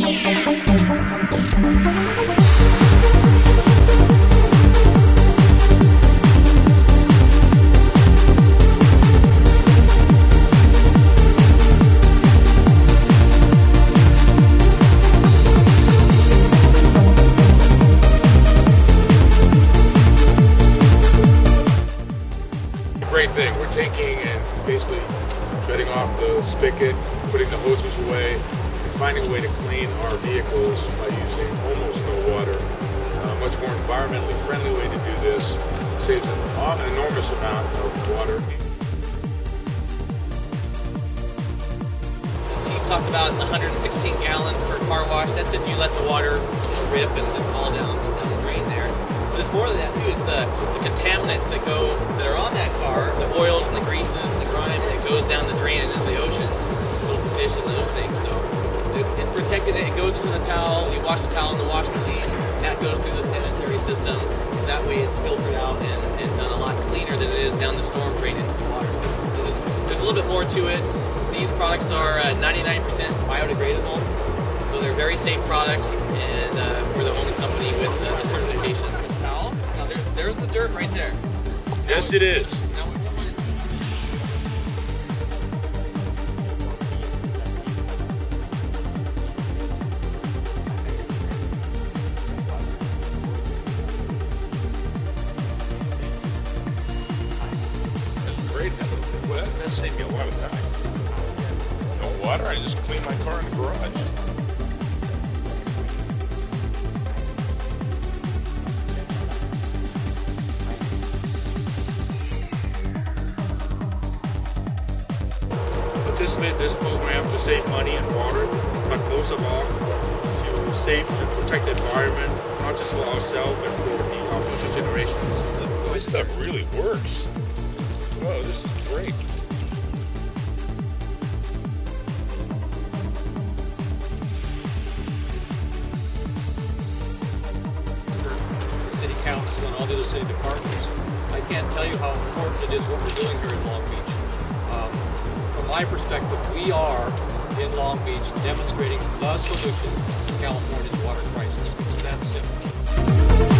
Great thing. We're taking and basically shutting off the spigot, putting the hoses away, and finding a way to clean our vehicles by using almost no water. Much more environmentally friendly way to do this. Saves an enormous amount of water. So you talked about 116 gallons per car wash. That's if you let the water rip and just all down the drain there. But it's more than that too. It's the contaminants that are on that car, the oils and the greases and the grime that goes down the drain into the ocean, little fish and those things. So it's protected. It goes into the towel. You wash the towel in the wash machine. That goes through the sanitary system. So that way it's filtered out and done a lot cleaner than it is down the storm drain into the water system. There's a little bit more to it. These products are 99% biodegradable. So they're very safe products, and we're the only company with the certification. Now there's the dirt right there. Yes, it is. That's great. Well, that saved me a lot of time. No water, I just clean my car in the garage. This program to save money and water, but most of all to save and protect the environment, not just for ourselves, but for our future generations. This stuff really works. Whoa, this is great. The city council and all the other city departments, I can't tell you how important it is what we're doing here in Long Beach. From my perspective, we are in Long Beach demonstrating the solution to California's water crisis. It's that simple.